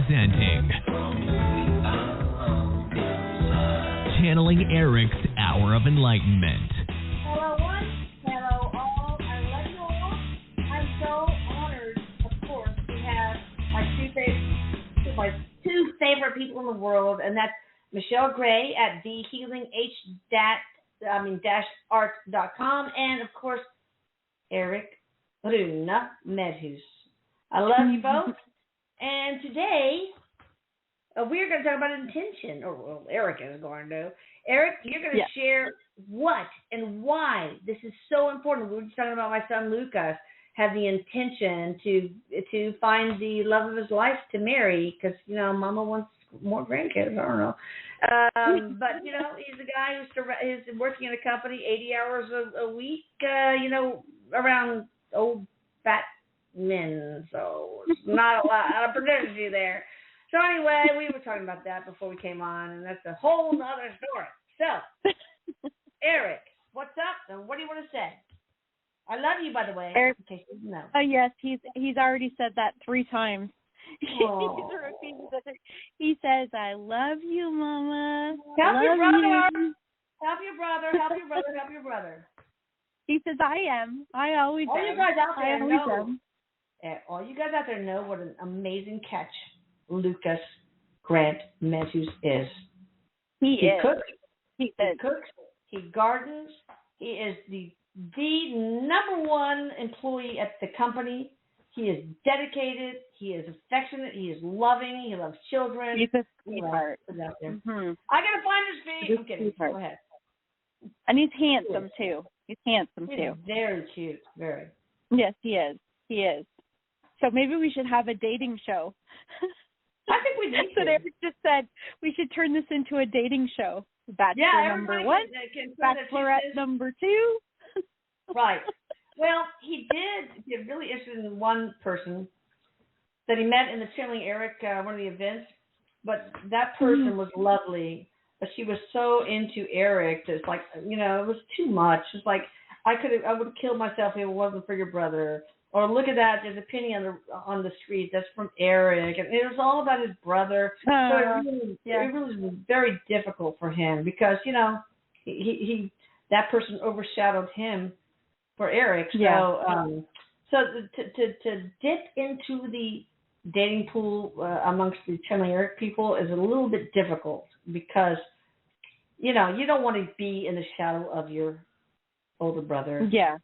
Presenting Channeling Erik's Hour of Enlightenment. Hello one, hello all, I love you all. I'm so honored, of course, to have my two favorite people in the world, and that's Michelle Gray at thehealing-arts.com, and of course, Erik Medhus. I love you both. And today, we're going to talk about intention, or well, Erik is going to. Erik, you're going to share what and why this is so important. We were just talking about my son Lucas had the intention to find the love of his life to marry because, you know, Mama wants more grandkids. I don't know. But, you know, he's a guy who's working in a company 80 hours a week, you know, around old fat men, so it's not a lot of opportunity there. So anyway, we were talking about that before we came on, and that's a whole other story. So, Erik, what's up, and what do you want to say? I love you, by the way. Erik, in case you didn't know. Oh yes, he's already said that 3 times. Oh. He says, "I love you, Mama." Help your brother. You. Help your brother. Help your brother. Help your brother. He says, "I am. I always all am. You guys out there know. Am. All you guys out there know what an amazing catch Lucas Grant Matthews is. He cooks. He cooks. He gardens. He is the number one employee at the company. He is dedicated. He is affectionate. He is loving. He loves children. He's a sweetheart. Mm-hmm. I gotta find his feet. I'm kidding. Go ahead. And he's handsome too. He's handsome too. Very cute. Very. Yes, he is. He is. So maybe we should have a dating show. I think we need to. So Erik just said we should turn this into a dating show. Bachelor number 1, Bachelorette number 2. Right. Well, he did get really interested in one person that he met in the Channeling Erik, one of the events. But that person was lovely. But she was so into Erik that it's like, you know, it was too much. It's like I would have killed myself if it wasn't for your brother. Or look at that, there's a penny on the street that's from Erik, and it was all about his brother. So it really was very difficult for him because, you know, he that person overshadowed him for Erik. So so to dip into the dating pool amongst the Channeling Erik people is a little bit difficult because, you know, you don't want to be in the shadow of your older brother. Yeah.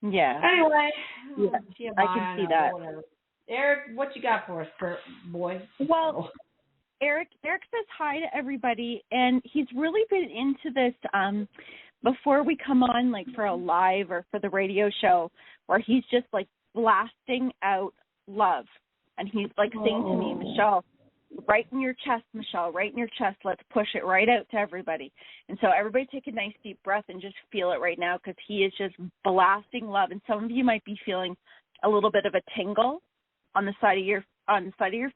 Yeah. Anyway, I can see that. Whatever. Erik, what you got for us, boy? Well, Erik says hi to everybody, and he's really been into this before we come on, like for a live or for the radio show, where he's just like blasting out love, and he's like saying to me, Michelle, right in your chest, Michelle, right in your chest. Let's push it right out to everybody. And so everybody take a nice deep breath and just feel it right now because he is just blasting love. And some of you might be feeling a little bit of a tingle on the side of your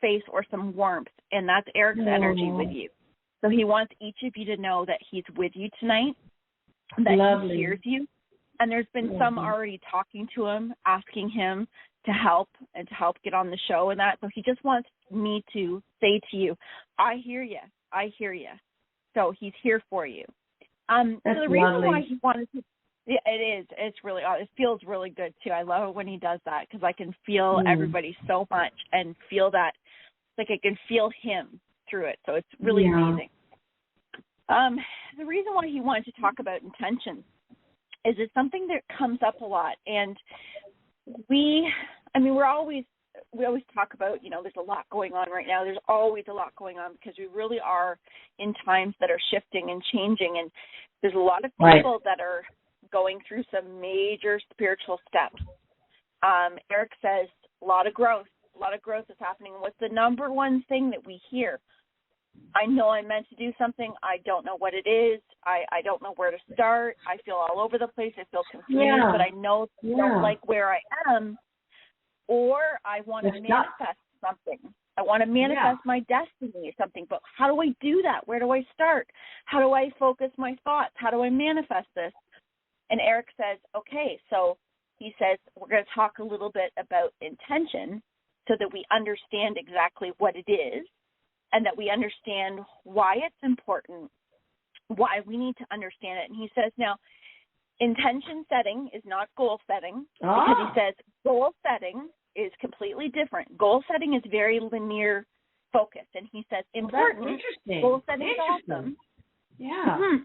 face or some warmth, and that's Erik's energy with you. So he wants each of you to know that he's with you tonight, that he hears you. And there's been some already talking to him, asking him to help get on the show and that. So he just wants me to say to you, I hear you. I hear you. So he's here for you. So the reason why he wanted to, it feels really good too. I love it when he does that because I can feel everybody so much and feel that, like I can feel him through it. So it's really amazing. The reason why he wanted to talk about intention is it's something that comes up a lot. And we always talk about, you know, there's a lot going on right now. There's always a lot going on because we really are in times that are shifting and changing. And there's a lot of people that are going through some major spiritual steps. Erik says a lot of growth is happening. What's the number one thing that we hear? I know I'm meant to do something. I don't know what it is. I don't know where to start. I feel all over the place. I feel confused, but I know I don't like where I am. Or I want to manifest something. I want to manifest my destiny or something. But how do I do that? Where do I start? How do I focus my thoughts? How do I manifest this? And Erik says, okay, so he says, we're going to talk a little bit about intention. so that we understand exactly what it is and that we understand why it's important, why we need to understand it. And he says, now, intention setting is not goal setting, because he says goal setting is completely different. Goal setting is very linear focused, and he says important. Goal setting is awesome. Yeah. Mm-hmm.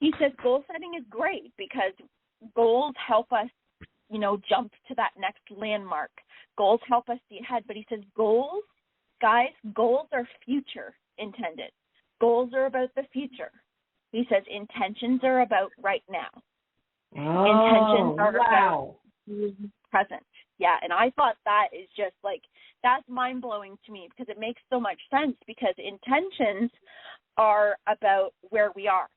He says goal setting is great because goals help us, jump to that next landmark. Goals help us see ahead. But he says goals, guys, goals are future intended. Goals are about the future. He says intentions are about right now. Intentions are about present. Yeah, and I thought that is just that's mind-blowing to me because it makes so much sense, because intentions are about where we are,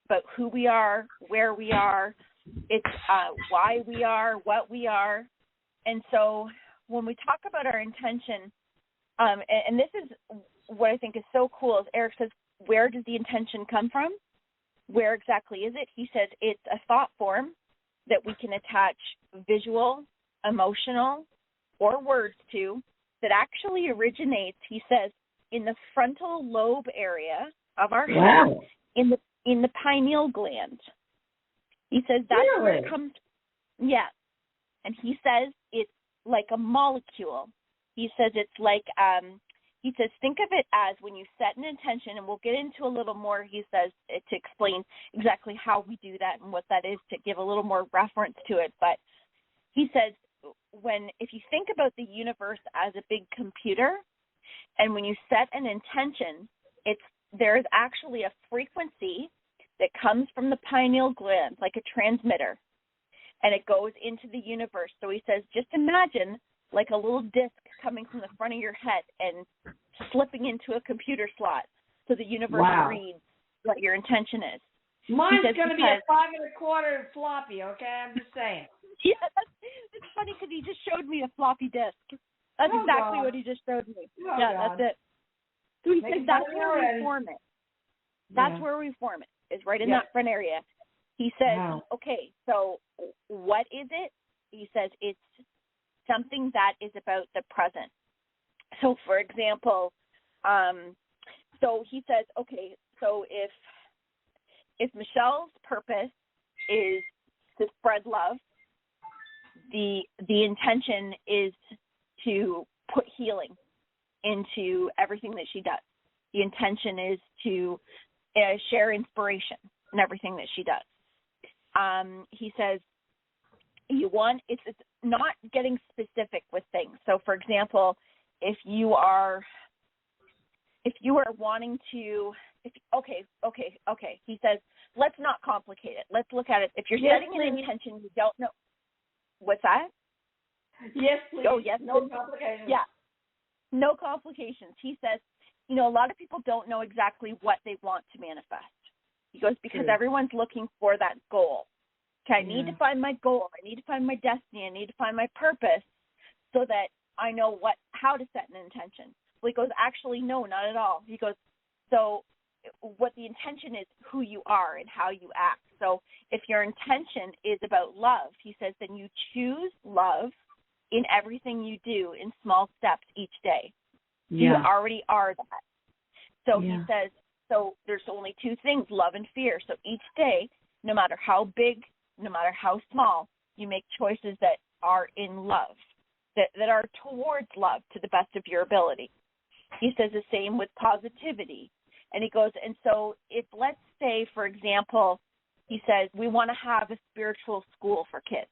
about who we are, where we are. It's why we are, what we are. And so when we talk about our intention, and this is what I think is so cool, is Erik says, where does the intention come from? Where exactly is it? He says it's a thought form that we can attach visual, emotional, or words to that actually originates, he says, in the frontal lobe area of our head, in the pineal gland. He says that's where it comes. Yeah. And he says it's like a molecule. He says it's like, he says, think of it as when you set an intention, and we'll get into a little more, he says, to explain exactly how we do that and what that is, to give a little more reference to it. But he says, if you think about the universe as a big computer, and when you set an intention, there is actually a frequency that comes from the pineal gland, like a transmitter, and it goes into the universe. So he says, just imagine like a little disc coming from the front of your head and slipping into a computer slot so the universe reads what your intention is. Mine's going to be a 5 1/4 floppy, okay? I'm just saying. Yeah, it's funny because he just showed me a floppy disk. That's exactly what he just showed me. That's it. So he says that's where we form it. That's where we form it, is right in that front area. He says, okay, so what is it? He says it's something that is about the present. So, for example, so he says, okay, so if Michelle's purpose is to spread love, the intention is to put healing into everything that she does. The intention is to share inspiration in everything that she does. He says it's not getting specific with things. So, for example, if you are wanting to, he says, let's not complicate it. Let's look at it. If you're setting an intention, you don't know. What's that? Yes, please. Oh, yes. No complications. Yeah. No complications. He says, a lot of people don't know exactly what they want to manifest. He goes, because everyone's looking for that goal. Okay, I need to find my goal. I need to find my destiny. I need to find my purpose so that I know how to set an intention. Well, he goes, actually, no, not at all. He goes, so what the intention is who you are and how you act. So if your intention is about love, he says, then you choose love in everything you do in small steps each day. You already are that. So he says, so there's only two things, love and fear. So each day, no matter how big, no matter how small, you make choices that are in love, that are towards love to the best of your ability. He says the same with positivity. And he goes, and so if, let's say, for example, he says, we want to have a spiritual school for kids.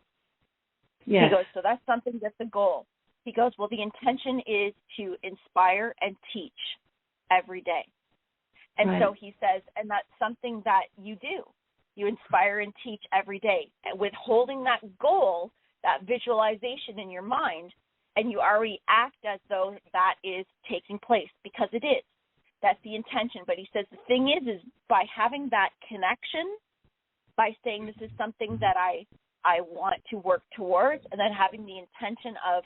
He goes, so that's something that's a goal. He goes, well, the intention is to inspire and teach every day. And so he says, and that's something that you do. You inspire and teach every day. And with holding that goal, that visualization in your mind, and you already act as though that is taking place, because it is. That's the intention. But he says the thing is by having that connection, by saying this is something that I want to work towards, and then having the intention of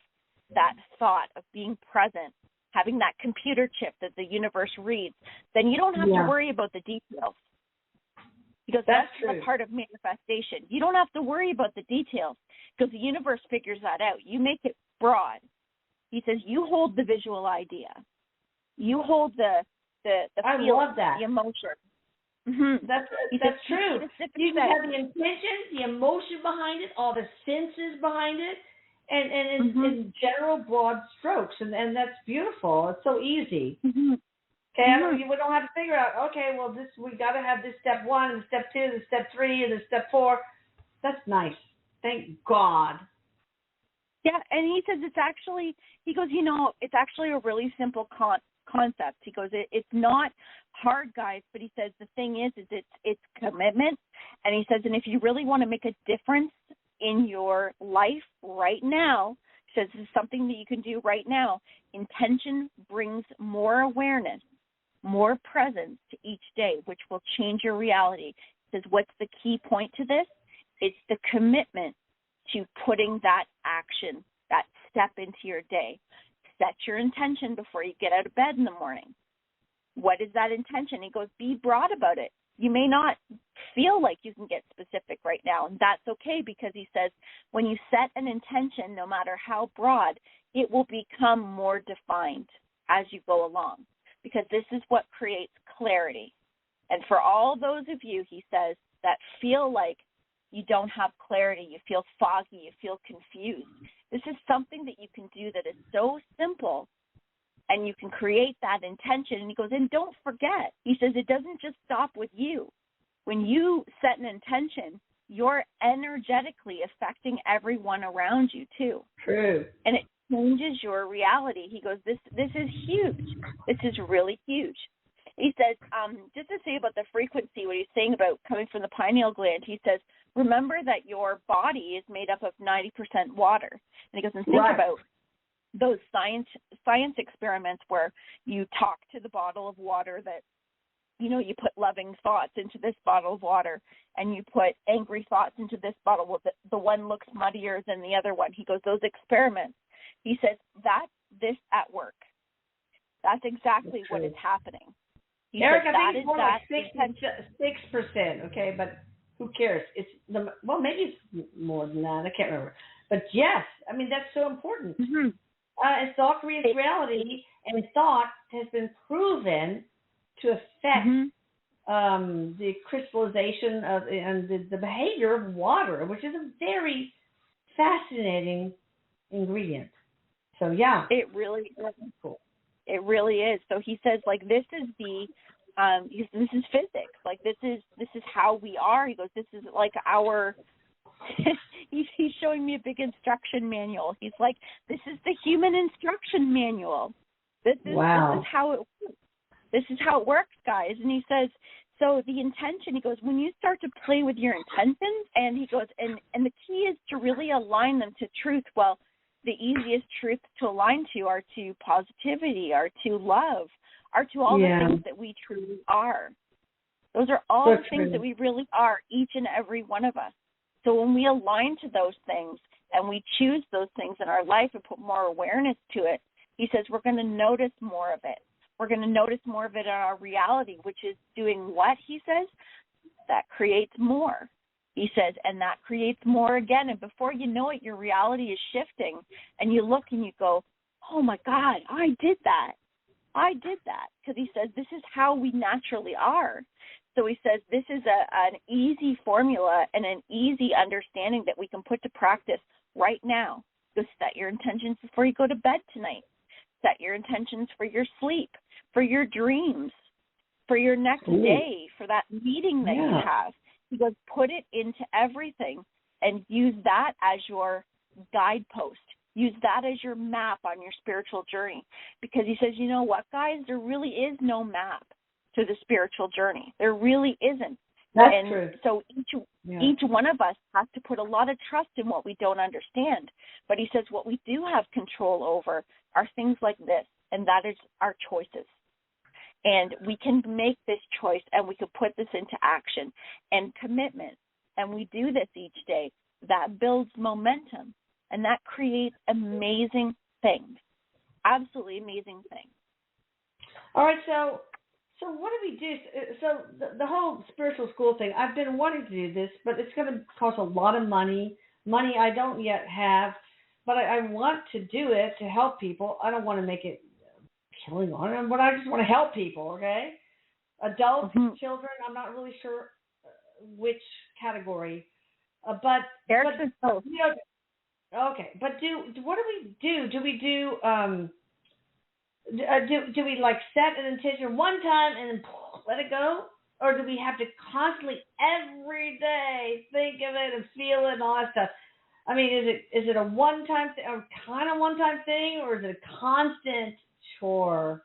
that thought of being present, having that computer chip that the universe reads, then you don't have to worry about the details. Because that's a part of manifestation. You don't have to worry about the details because the universe figures that out. You make it broad. He says, you hold the visual idea. You hold the I feeling, love that. the emotion. That's true. You can have the intention, the emotion behind it, all the senses behind it, and in general broad strokes, and that's beautiful. It's so easy. Okay, we don't have to figure out. Okay, well, we got to have this step 1, and step 2, and step 3, and step 4. That's nice. Thank God. Yeah, and he says it's actually. He goes, it's actually a really simple concept. He goes, it's not hard, guys, but he says the thing is it's commitment. And he says, and if you really want to make a difference in your life right now, he says this is something that you can do right now. Intention brings more awareness, more presence to each day, which will change your reality. He says, what's the key point to this? It's the commitment to putting that action, that step into your day. Set your intention before you get out of bed in the morning. What is that intention? He goes, be broad about it. You may not feel like you can get specific right now, and that's okay, because he says when you set an intention, no matter how broad, it will become more defined as you go along, because this is what creates clarity. And for all those of you, he says, that feel like you don't have clarity, you feel foggy, you feel confused, this is something that you can do that is so simple, and you can create that intention. And he goes, and don't forget, he says, it doesn't just stop with you. When you set an intention, you're energetically affecting everyone around you too. True. And it changes your reality. He goes, this is huge. This is really huge. He says, just to say about the frequency, what he's saying about coming from the pineal gland, he says, remember that your body is made up of 90% water. And he goes, and think about those science experiments where you talk to the bottle of water that, you put loving thoughts into this bottle of water, and you put angry thoughts into this bottle. Well, the one looks muddier than the other one. He goes, those experiments, he says, this at work. That's exactly what is happening. He Erik, says, I think it's more like 6%, okay, but who cares? Maybe it's more than that. I can't remember. But yes, I mean, that's so important. And thought creates reality, and thought has been proven to affect the crystallization and the behavior of water, which is a very fascinating ingredient. So, yeah. It really is. Cool. It really is. So he says, like, this is this is physics. Like, this is how we are. He goes, this is like our. he's showing me a big instruction manual. He's like, this is the human instruction manual. This is how it works. This is how it works, guys. And he says, so the intention, he goes, when you start to play with your intentions, and he goes, and the key is to really align them to truth. Well, the easiest truths to align to are to positivity, are to love, are to all the things that we truly are. Those are all the things that we really are, each and every one of us. So when we align to those things and we choose those things in our life and put more awareness to it, he says we're going to notice more of it. We're going to notice more of it in our reality, which is doing what, he says? That creates more. He says, and that creates more again. And before you know it, your reality is shifting. And you look and you go, oh, my God, I did that. I did that. Because he says this is how we naturally are. So he says this is an easy formula and an easy understanding that we can put to practice right now. So set your intentions before you go to bed tonight. Set your intentions for your sleep, for your dreams, for your next day, for that meeting that you have. He goes, put it into everything and use that as your guidepost. Use that as your map on your spiritual journey. Because he says, you know what, guys, there really is no map to the spiritual journey. There really isn't. That's true. So each one of us has to put a lot of trust in what we don't understand. But he says what we do have control over are things like this, and that is our choices. And we can make this choice, and we can put this into action and commitment. And we do this each day. That builds momentum, and that creates amazing things, absolutely amazing things. All right, so what do we do? So the whole spiritual school thing, I've been wanting to do this, but it's going to cost a lot of money I don't yet have. but I want to do it to help people. I don't want to make it killing on them, but I just want to help people, okay? Adults, children, I'm not really sure which category. But both. You know, okay, but what do we do? Do we do we like set an intention one time and then let it go? Or do we have to constantly every day think of it and feel it and all that stuff? I mean, is it a one-time thing, or kind of one-time thing, or is it a constant chore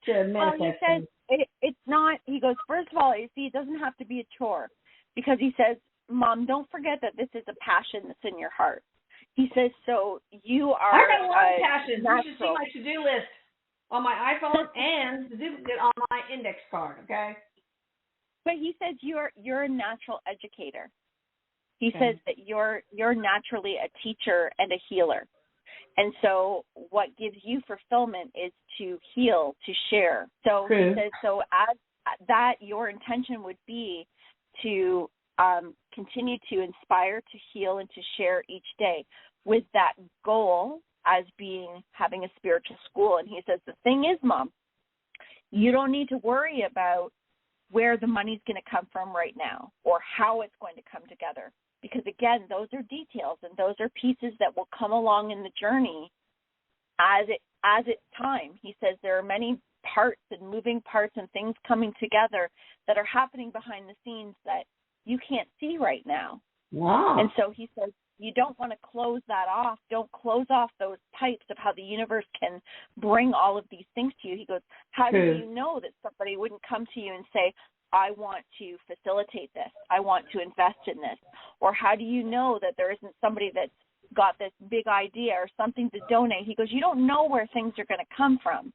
to manifest? Well, he says it's not. He goes, first of all, you see, it doesn't have to be a chore, because he says, Mom, don't forget that this is a passion that's in your heart. He says, so you are. I got a lot of passions. You should see natural. my to-do list on my iPhone and on my index card, okay? But he says you're a natural educator. He says that you're naturally a teacher and a healer. And so what gives you fulfillment is to heal, to share. So he says, so as that, your intention would be to continue to inspire, to heal, and to share each day, with that goal as having a spiritual school. And he says, the thing is, Mom, you don't need to worry about where the money's going to come from right now or how it's going to come together. Because, again, those are details and those are pieces that will come along in the journey as it's time. He says there are many parts and moving parts and things coming together that are happening behind the scenes that you can't see right now. Wow. And so he says you don't want to close that off. Don't close off those pipes of how the universe can bring all of these things to you. He goes, how do you know that somebody wouldn't come to you and say, I want to facilitate this. I want to invest in this. Or how do you know that there isn't somebody that's got this big idea or something to donate? He goes, you don't know where things are going to come from.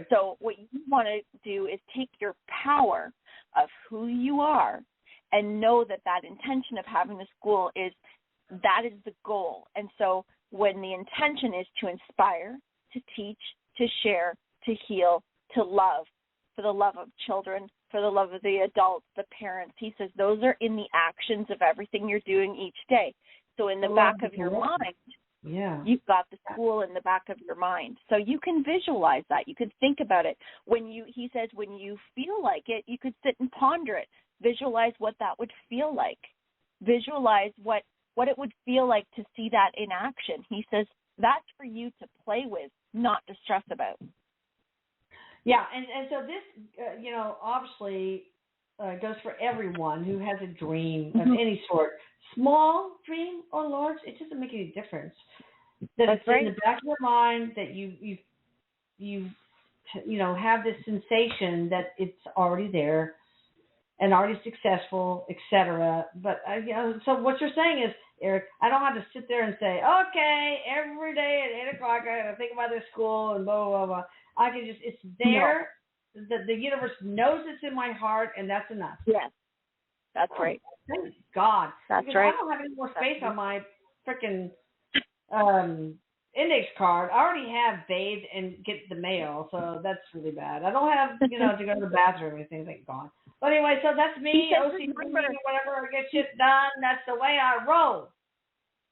So what you want to do is take your power of who you are and know that that intention of having the school that is the goal. And so when the intention is to inspire, to teach, to share, to heal, to love, for the love of children, for the love of the adults, the parents, he says those are in the actions of everything you're doing each day. So in the back of your mind, you've got the school in the back of your mind. So you can visualize that. You can think about it. He says when you feel like it, you could sit and ponder it. Visualize what that would feel like. Visualize what it would feel like to see that in action. He says that's for you to play with, not to stress about. Yeah, and so this, obviously goes for everyone who has a dream of any sort, small dream or large. It doesn't make any difference. That it's in the back of your mind that you have this sensation that it's already there and already successful, etc. But so what you're saying is, Eric, I don't have to sit there and say, okay, every day at 8:00 I got to think about this school and blah blah blah. I can just, it's there. No. The universe knows it's in my heart, and that's enough. Yes, that's right. Thank God. That's because right. I don't have any more space on my freaking index card. I already have bathe and get the mail, so that's really bad. I don't have, to go to the bathroom or anything, thank God. But anyway, so that's me, OCD, whatever, I get shit done. That's the way I roll.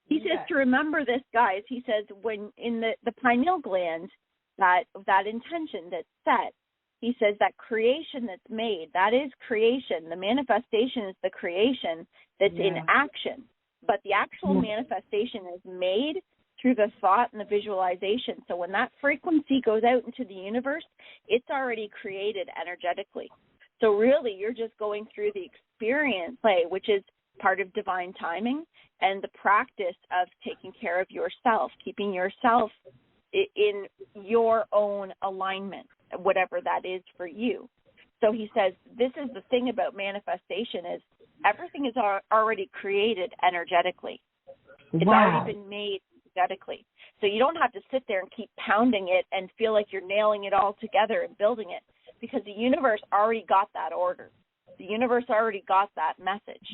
He says to remember this, guys. He says when in the pineal gland, that intention that's set, he says that creation that's made, that is creation. The manifestation is the creation that's in action. But the actual manifestation is made through the thought and the visualization. So when that frequency goes out into the universe, it's already created energetically. So really, you're just going through the experience play, which is part of divine timing and the practice of taking care of yourself, keeping yourself in your own alignment, whatever that is for you. So he says, this is the thing about manifestation is everything is already created energetically. It's already been made energetically. So you don't have to sit there and keep pounding it and feel like you're nailing it all together and building it, because the universe already got that order. The universe already got that message.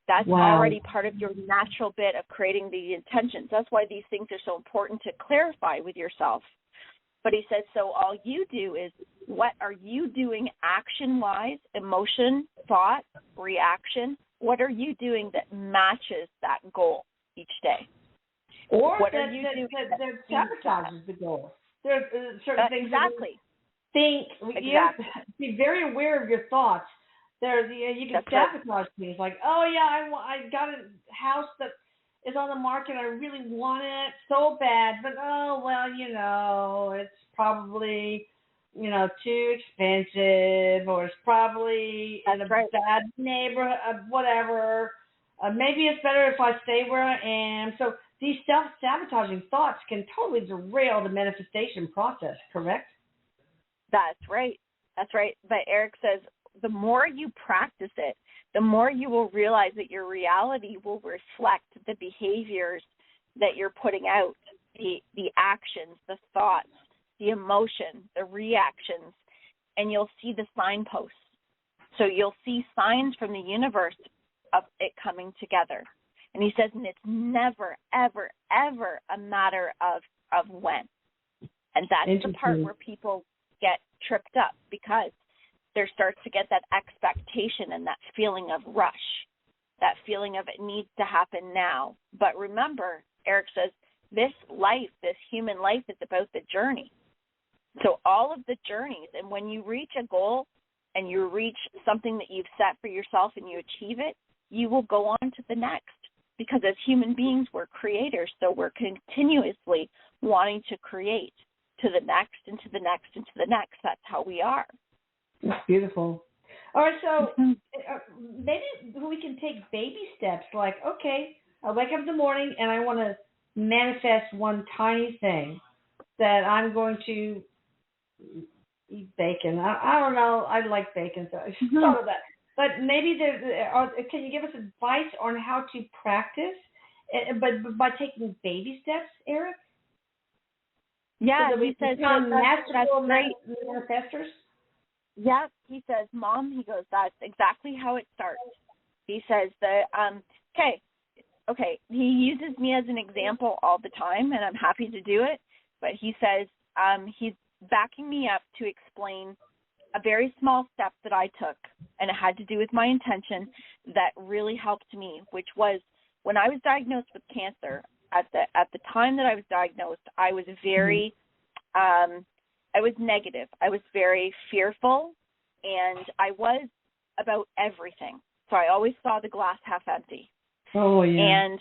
That's already part of your natural bit of creating the intentions. That's why these things are so important to clarify with yourself. But he says, so all you do is, what are you doing action-wise, emotion, thought, reaction? What are you doing that matches that goal each day? Or what that are you doing that sabotages the goal. There's certain things exactly. You have to be very aware of your thoughts. There's you can sabotage things like, oh yeah, I got a house that is on the market. I really want it so bad, but oh well, it's probably too expensive, or it's probably in a bad neighborhood, whatever. Maybe it's better if I stay where I am. So these self-sabotaging thoughts can totally derail the manifestation process, correct? That's right. That's right. But Erik says the more you practice it, the more you will realize that your reality will reflect the behaviors that you're putting out, the actions, the thoughts, the emotion, the reactions, and you'll see the signposts. So you'll see signs from the universe of it coming together. And he says, and it's never, ever, ever a matter of when. And that's the part where people get tripped up, because there starts to get that expectation and that feeling of rush, that feeling of it needs to happen now. But remember, Erik says, this human life is about the journey. So all of the journeys, and when you reach a goal and you reach something that you've set for yourself and you achieve it, you will go on to the next. Because as human beings, we're creators, so we're continuously wanting to create to the next and to the next and to the next. That's how we are. That's beautiful. All right, so maybe we can take baby steps. Like, okay, I wake up in the morning and I want to manifest one tiny thing, that I'm going to eat bacon. I don't know. I like bacon, so I just thought of that. But maybe can you give us advice on how to practice, but by taking baby steps, Erik? Yeah, he says that's great. Manifestors? Yep, he says, Mom, he goes, that's exactly how it starts. He says that, okay, he uses me as an example all the time, and I'm happy to do it, but he says he's backing me up to explain a very small step that I took, and it had to do with my intention, that really helped me, which was when I was diagnosed with cancer. At the time that I was diagnosed, I was very, I was negative. I was very fearful, and I was about everything. So I always saw the glass half empty. Oh, yeah. And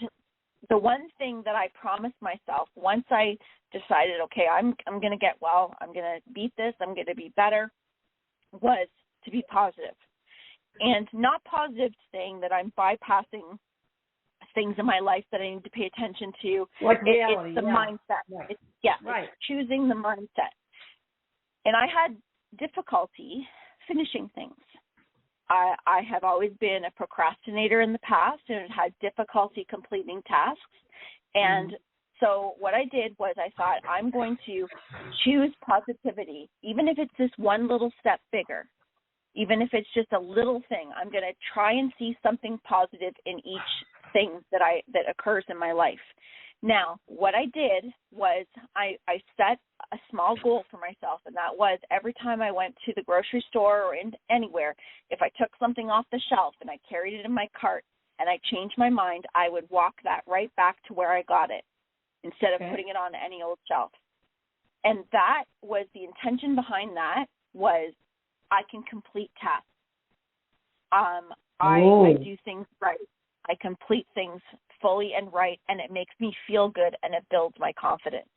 the one thing that I promised myself, once I decided, okay, I'm going to get well, I'm going to beat this, I'm going to be better, was to be positive. And not positive saying that I'm bypassing things in my life that I need to pay attention to. Like reality, it's the mindset. Right. It's choosing the mindset. And I had difficulty finishing things. I have always been a procrastinator in the past and had difficulty completing tasks. And so what I did was I thought, I'm going to choose positivity, even if it's this one little step bigger, even if it's just a little thing. I'm going to try and see something positive in each thing that occurs in my life. Now, what I did was I set a small goal for myself, and that was every time I went to the grocery store or anywhere, if I took something off the shelf and I carried it in my cart and I changed my mind, I would walk that right back to where I got it instead of putting it on any old shelf. And that was the intention behind that, was I can complete tasks. I do things right. I complete things fully and right, and it makes me feel good, and it builds my confidence.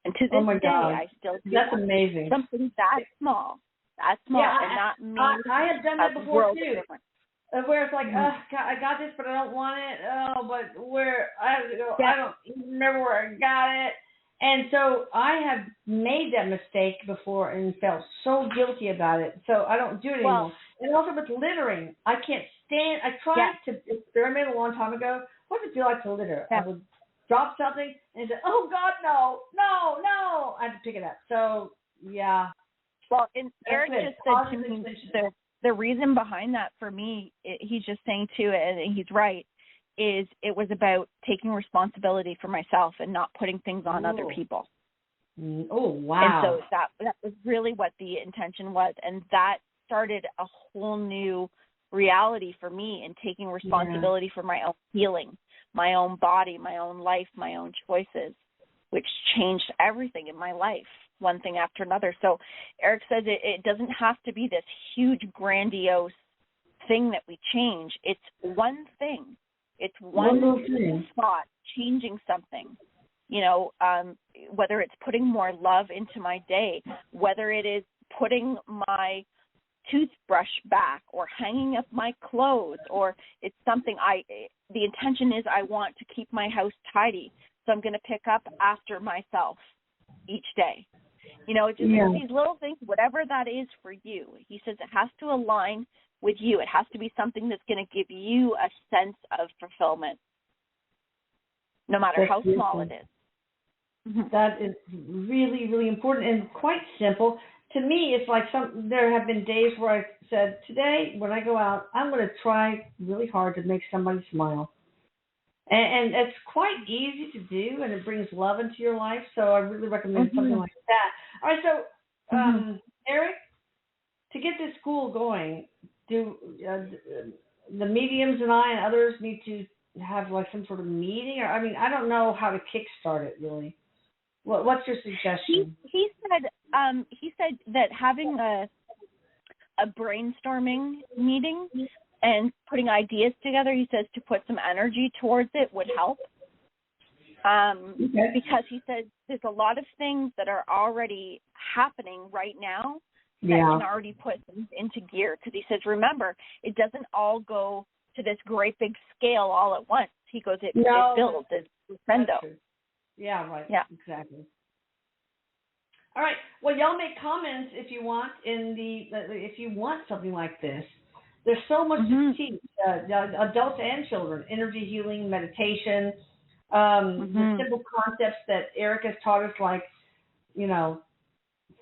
And to this day, I still do amazing. Something that small, and not me. I have done that before too. Where it's like, I got this, but I don't want it. Oh, but where I have to go, I don't even remember where I got it. And so I have made that mistake before and felt so guilty about it. So I don't do it anymore. And also with littering, I can't stand. I tried to experiment a long time ago. What does it feel like to litter? I would drop something and say, "Oh God, no!" I had to pick it up. So yeah. Well, and Erik just said to me, the reason behind that for me, he's just saying too, and he's right, is it was about taking responsibility for myself and not putting things on other people. Oh, wow. And so that was really what the intention was. And that started a whole new reality for me in taking responsibility for my own healing. my own body, my own life, my own choices, which changed everything in my life, one thing after another. So Erik says it doesn't have to be this huge, grandiose thing that we change. It's one thing. It's one thought changing something. You know, whether it's putting more love into my day, whether it is putting my toothbrush back or hanging up my clothes, or it's something the intention is I want to keep my house tidy, so I'm going to pick up after myself each day. You know, it's just these little things, whatever that is for you. He says it has to align with you. It has to be something that's going to give you a sense of fulfillment, no matter how small it is. That is really, really important and quite simple. To me, it's like there have been days where I said, today, when I go out, I'm going to try really hard to make somebody smile. And it's quite easy to do, and it brings love into your life. So I really recommend something like that. All right, so, Erik, to get this school going, do the mediums and I and others need to have like some sort of meeting? Or, I mean, I don't know how to kickstart it, really. What's your suggestion? He said that having a brainstorming meeting and putting ideas together, he says to put some energy towards it would help. Because he said there's a lot of things that are already happening right now that can already put things into gear. Because he says, remember, it doesn't all go to this great big scale all at once. He goes, it builds, it's crescendo. Yeah, right. Yeah. Exactly. All right. Well, y'all make comments if you want if you want something like this. There's so much to teach adults and children: energy healing, meditation, the simple concepts that Erik has taught us, like, you know,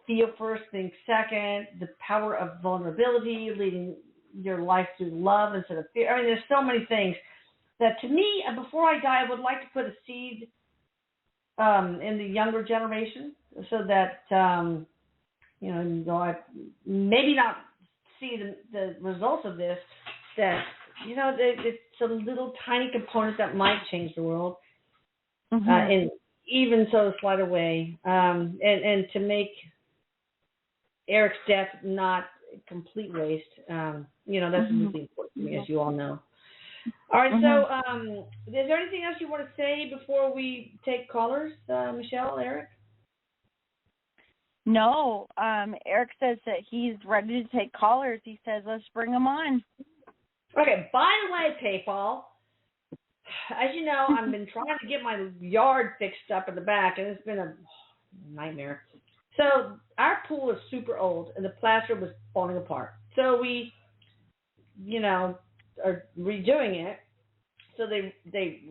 feel first, think second, the power of vulnerability, leading your life through love instead of fear. I mean, there's so many things that, to me, before I die, I would like to put a seed in the younger generation, so that you know, though I maybe not see the results of this, that, you know, it's a little tiny component that might change the world, in even so slight a way, and to make Erik's death not a complete waste. You know, that's really important to me, as you all know. All right, so is there anything else you want to say before we take callers, Michelle, Erik? No, Erik says that he's ready to take callers. He says, let's bring them on. Okay, by the way, PayPal, as you know, I've been trying to get my yard fixed up in the back, and it's been a nightmare. So our pool is super old, and the plaster was falling apart. So we, you know, are redoing it. So they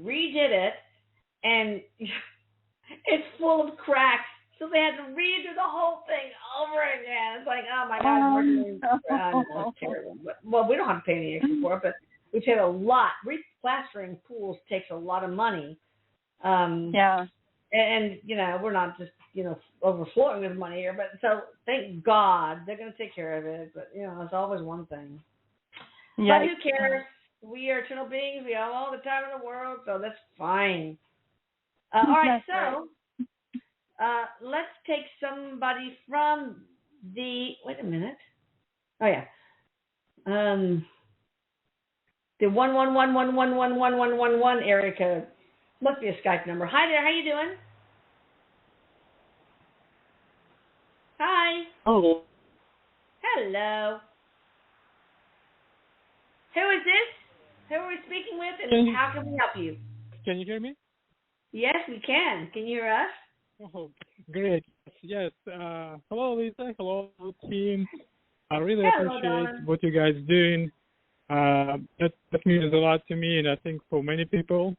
redid it, and it's full of cracks. So they had to redo the whole thing over again. It's like, oh my God, we're doing it's terrible. But, well, we don't have to pay any extra for it, but we paid a lot. Replastering pools takes a lot of money. And you know, we're not just, you know, overflowing with money here. But so thank God they're going to take care of it. But, you know, it's always one thing. Yeah. But who cares? We are eternal beings. We have all the time in the world, so that's fine. All right, so let's take somebody from the. Wait a minute. Oh yeah. The 111111111 area code must be a Skype number. Hi there. How you doing? Hi. Hello. Hello. Who is this? Who are we speaking with, and how can we help you? Can you hear me? Yes, we can. Can you hear us? Oh, great. Yes. Hello, Lisa. Hello, team. I really appreciate darling. what you guys doing. That means a lot to me, and I think for many people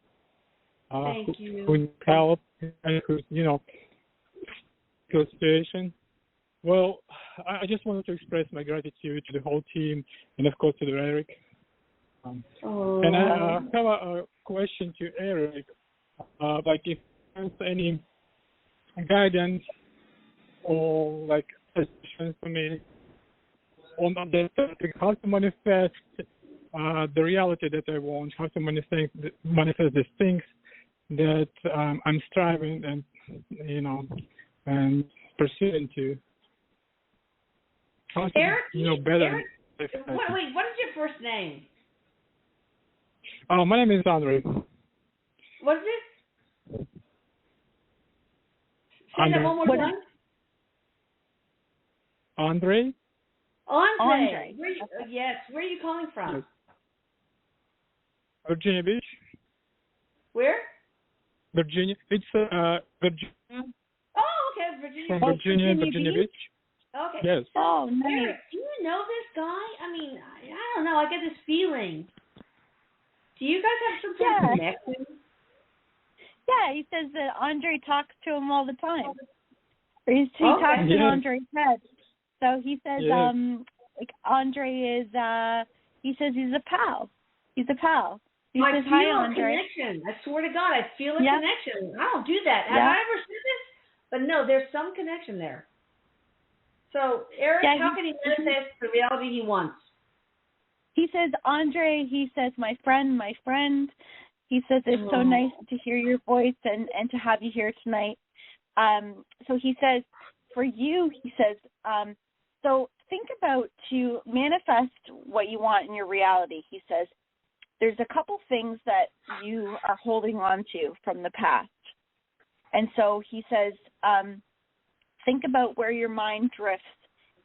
Thank you. who need help and who, you know, feel situation. Well, I just wanted to express my gratitude to the whole team and, of course, to Erik. And I have a question to Erik. Like, if there's any guidance or, like, suggestions for me on the topic, how to manifest the reality that I want, how to manifest these things that I'm striving and, and pursuing to. How to, Erik, better. Erik, wait, what is your first name? Oh, my name is Andre. What is it? Say Andre. that one more time. Andre? Andre. Yes. Where are you calling from? Yes. Virginia Beach. Where? Virginia. It's Virginia. Oh, okay. Virginia. From Virginia Beach. Okay. Yes. Oh, nice. Erik, do you know this guy? I mean, I don't know. I get this feeling. Do you guys have some sort of connection? Yeah, he says that Andre talks to him all the time. He talks in Andre's head. So he says, like Andre is, he says he's a pal. He's a pal. He says, hi, Andre. Connection. I swear to God, I feel a connection. I don't do that. Have I ever said this? But no, there's some connection there. So, Erik, how can he manifest the reality he wants? He says, Andre, he says, my friend. He says, it's so nice to hear your voice and to have you here tonight. So he says, for you, he says, so think about to manifest what you want in your reality. He says, there's a couple things that you are holding on to from the past. And so he says, think about where your mind drifts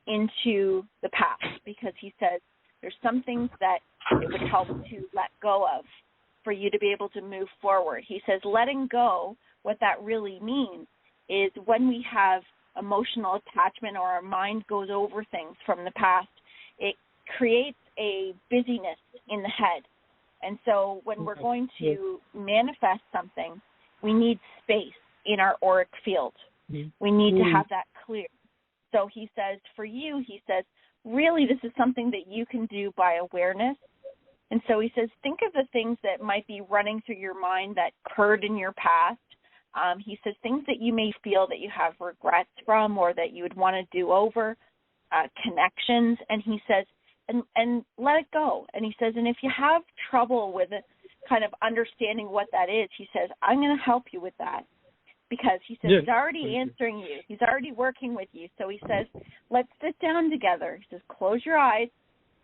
into the past, because he says there's some things that it would help to let go of for you to be able to move forward. He says letting go, what that really means is when we have emotional attachment or our mind goes over things from the past, it creates a busyness in the head. And so when we're going to manifest something, we need space in our auric field. We need to have that clear. So he says, for you, he says, really this is something that you can do by awareness. And so he says, think of the things that might be running through your mind that occurred in your past. He says things that you may feel that you have regrets from or that you would want to do over, connections. And he says, and let it go. And he says, and if you have trouble with it, kind of understanding what that is, he says, I'm going to help you with that. Because he says he's already answering you. He's already working with you. So he says, let's sit down together. He says, close your eyes.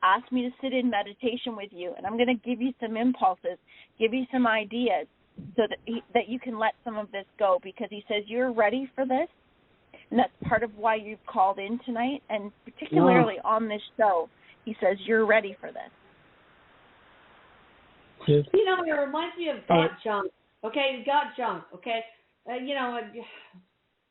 Ask me to sit in meditation with you. And I'm going to give you some impulses, give you some ideas so that you can let some of this go. Because he says, you're ready for this. And that's part of why you've called in tonight. And particularly on this show, he says, you're ready for this. Yes. You know, it reminds me of got junk. Okay, got junk. Okay.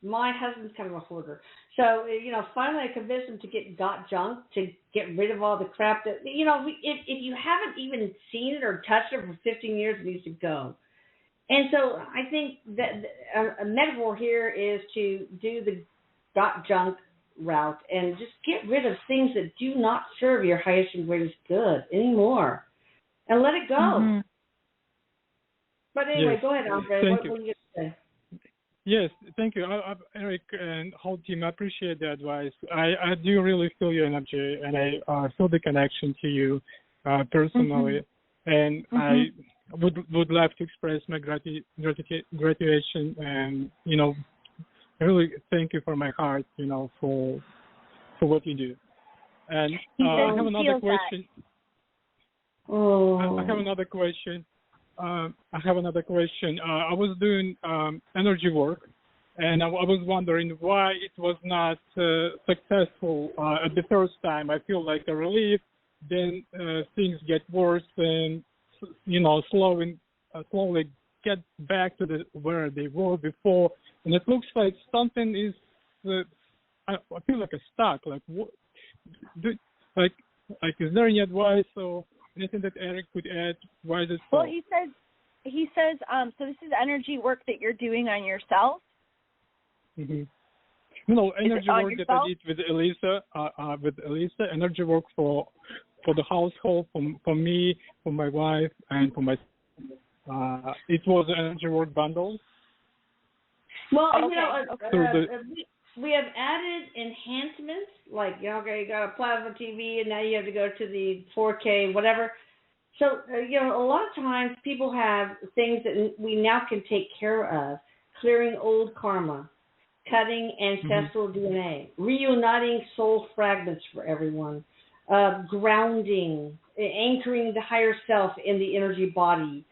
My husband's kind of a hoarder. So, finally I convinced him to got junk, to get rid of all the crap that, if you haven't even seen it or touched it for 15 years, it needs to go. And so I think that a metaphor here is to do the got junk route and just get rid of things that do not serve your highest and greatest good anymore and let it go. Mm-hmm. But anyway, go ahead, Andre. What were you going to say? Yes, thank you. Erik and whole team, I appreciate the advice. I do really feel your energy, and I feel the connection to you personally. And I would love to express my gratitude and, I really thank you from my heart, for what you do. And I have another question. I have another question. I was doing energy work, and I was wondering why it was not successful at the first time. I feel like a relief, then things get worse, and slowly get back to where they were before. And it looks like something is. I feel like a stuck. Like what? Is there any advice or anything that Erik could add? Why is it so? Well, he says, so this is energy work that you're doing on yourself? Mm-hmm. No, energy work that I did with Elisa, energy work for the household, for me, for my wife, and for my it was an energy work bundle. Well, we have added enhancements, like, you got a plasma TV, and now you have to go to the 4K, whatever. So, a lot of times people have things that we now can take care of, clearing old karma, cutting ancestral DNA, reuniting soul fragments for everyone, grounding, anchoring the higher self in the energy body,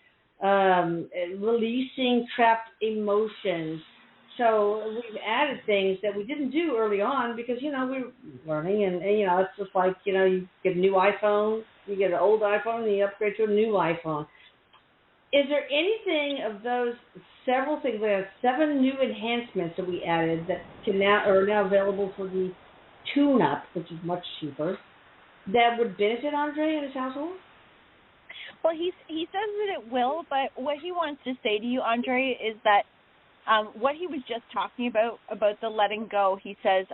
releasing trapped emotions. So we've added things that we didn't do early on because, we were learning and it's just like, you get a new iPhone, you get an old iPhone and you upgrade to a new iPhone. Is there anything of those several things, we have 7 new enhancements that we added that are now available for the tune-up, which is much cheaper, that would benefit Andre and his household? Well, he says that it will, but what he wants to say to you, Andre, is that what he was just talking about the letting go, he says,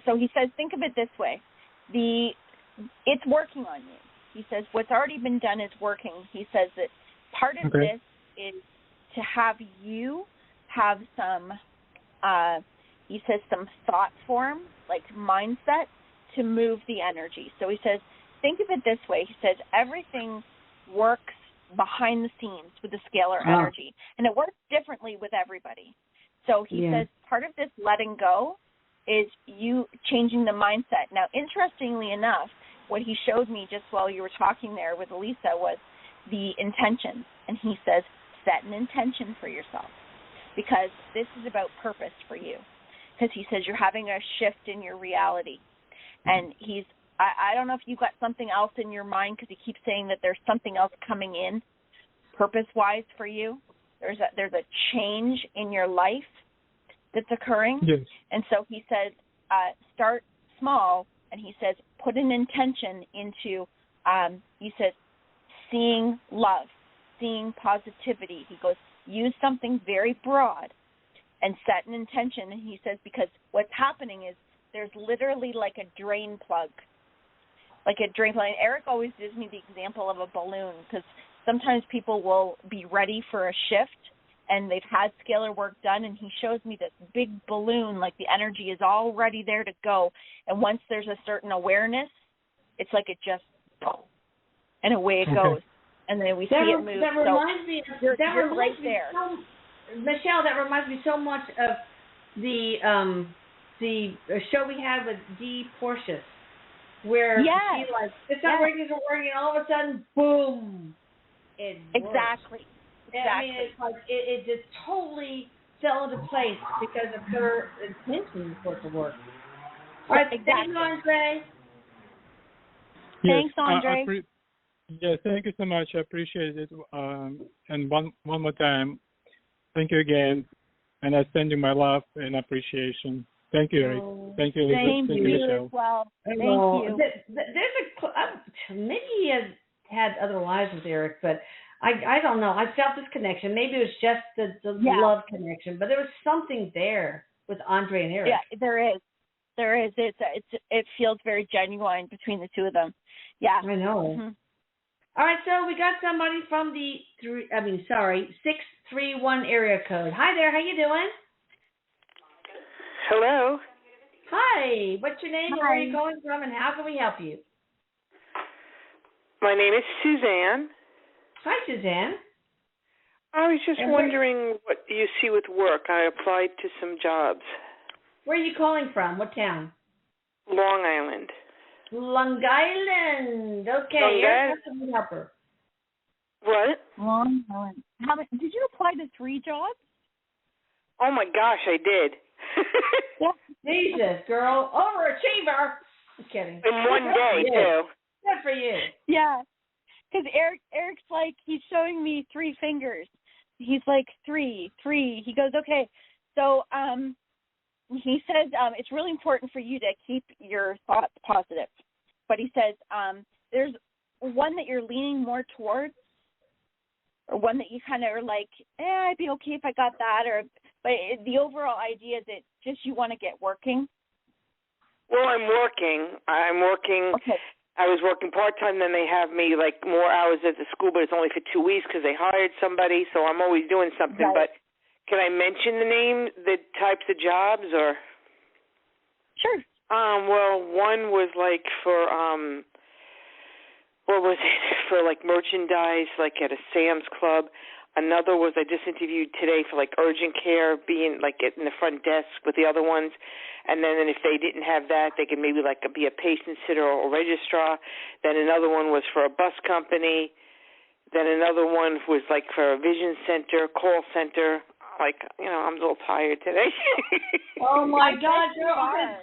so he says, think of it this way. It's working on you. He says, what's already been done is working. He says that part of this is to have you have some, he says, some thought form, like mindset, to move the energy. So he says, think of it this way. He says, everything works behind the scenes with the scalar energy, and it works differently with everybody. So he says part of this letting go is you changing the mindset. Now, interestingly enough, what he showed me just while you were talking there with Elisa was the intention. And he says, set an intention for yourself because this is about purpose for you. Because he says you're having a shift in your reality. And I don't know if you've got something else in your mind because he keeps saying that there's something else coming in purpose-wise for you. There's a change in your life that's occurring. Yes. And so he says, start small, and he says, put an intention into, he says, seeing love, seeing positivity. He goes, use something very broad and set an intention. And he says, because what's happening is there's literally like a drain plug. And Erik always gives me the example of a balloon because sometimes people will be ready for a shift and they've had scalar work done, and he shows me this big balloon, like the energy is already there to go. And once there's a certain awareness, it's like it just, and away it goes. And then we see it move. That reminds me, you're right there. Michelle, that reminds me so much of the show we had with Dee Porteous, where she it's not working, and all of a sudden, boom, it works. Exactly. I mean, it's like it just totally fell into place because of her intention for it to work. All right, thank you, Andre. Thanks, Andre. Thank you so much. I appreciate it. And one more time, thank you again. And I send you my love and appreciation. Thank you, Erik. Thank you, Lisa. Thank you, Michelle. Well, thank you. Maybe he has had other lives with Erik, but I don't know. I felt this connection. Maybe it was just the love connection, but there was something there with Andre and Erik. Yeah, there is. It feels very genuine between the two of them. Yeah. I know. Mm-hmm. All right, so we got somebody from the 631 area code. Hi there, how you doing? Hello. Hi. What's your name? Hi. Where are you calling from, and how can we help you? My name is Suzanne. Hi, Suzanne. I was just wondering what you see with work. I applied to some jobs. Where are you calling from? What town? Long Island. Long Island. Okay. How can we help her? What? Long Island. Did you apply to 3 jobs? Oh, my gosh, I did. Jesus, girl. Overachiever. I'm kidding. In one day, too. Good for you. Yeah. Because Erik's like, he's showing me 3 fingers. He's like, 3. He goes, okay. So he says it's really important for you to keep your thoughts positive. But he says there's one that you're leaning more towards, or one that you kind of are like, I'd be okay if I got that, but the overall idea is that just you want to get working. Well, I'm working. Okay. I was working part-time, then they have me like more hours at the school, but it's only for 2 weeks because they hired somebody, so I'm always doing something. Right. But can I mention the types of jobs, or? Sure. Well, one was like for what was it, for like merchandise, like at a Sam's Club. Another was I just interviewed today for like urgent care, being like in the front desk with the other ones. And then if they didn't have that, they could maybe like be a patient sitter or registrar. Then another one was for a bus company. Then another one was like for a vision center, call center. Like, I'm a little tired today. Oh my God, girl.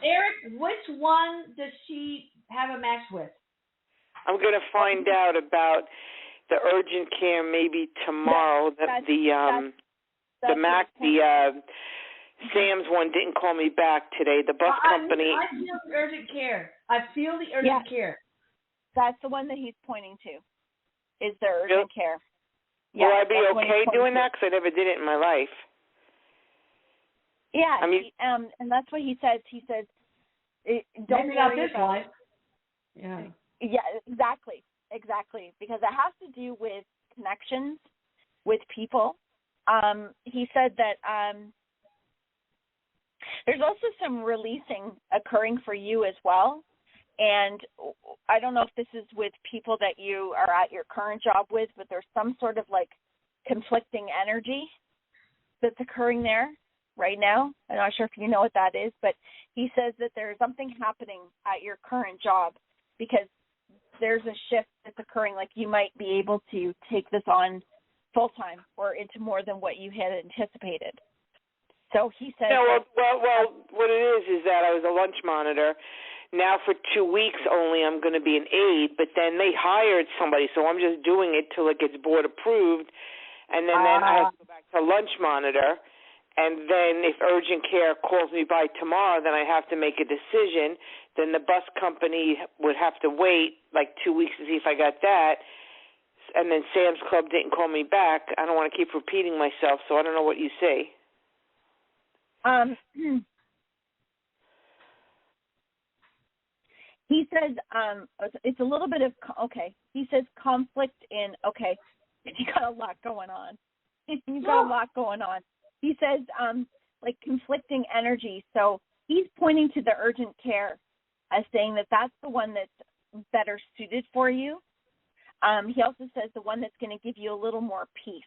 Erik, which one does she have a match with? I'm going to find out about the urgent care maybe tomorrow. The Sam's one didn't call me back today. The bus company. I feel the urgent care. I feel the urgent care. That's the one that he's pointing to. Is the urgent care? Will I be okay doing that? Because I never did it in my life. Yeah, and that's what he says. He says, "Don't maybe not this life." Yeah. Yeah, exactly. Because it has to do with connections with people. He said that there's also some releasing occurring for you as well. And I don't know if this is with people that you are at your current job with, but there's some sort of like conflicting energy that's occurring there right now. I'm not sure if you know what that is, but he says that there's something happening at your current job because there's a shift that's occurring, like you might be able to take this on full-time or into more than what you had anticipated. So he said... No, well, what it is that I was a lunch monitor. Now for 2 weeks only I'm going to be an aide, but then they hired somebody, so I'm just doing it till it gets board approved, and then I have to go back to lunch monitor, and then if urgent care calls me by tomorrow, then I have to make a decision. Then the bus company would have to wait like 2 weeks to see if I got that. And then Sam's Club didn't call me back. I don't want to keep repeating myself, so I don't know what you say. He says it's a little bit of, he says conflict in, you got a lot going on. You've got a lot going on. He says like conflicting energy. So he's pointing to the urgent care as saying that that's the one that's better suited for you. He also says the one that's going to give you a little more peace.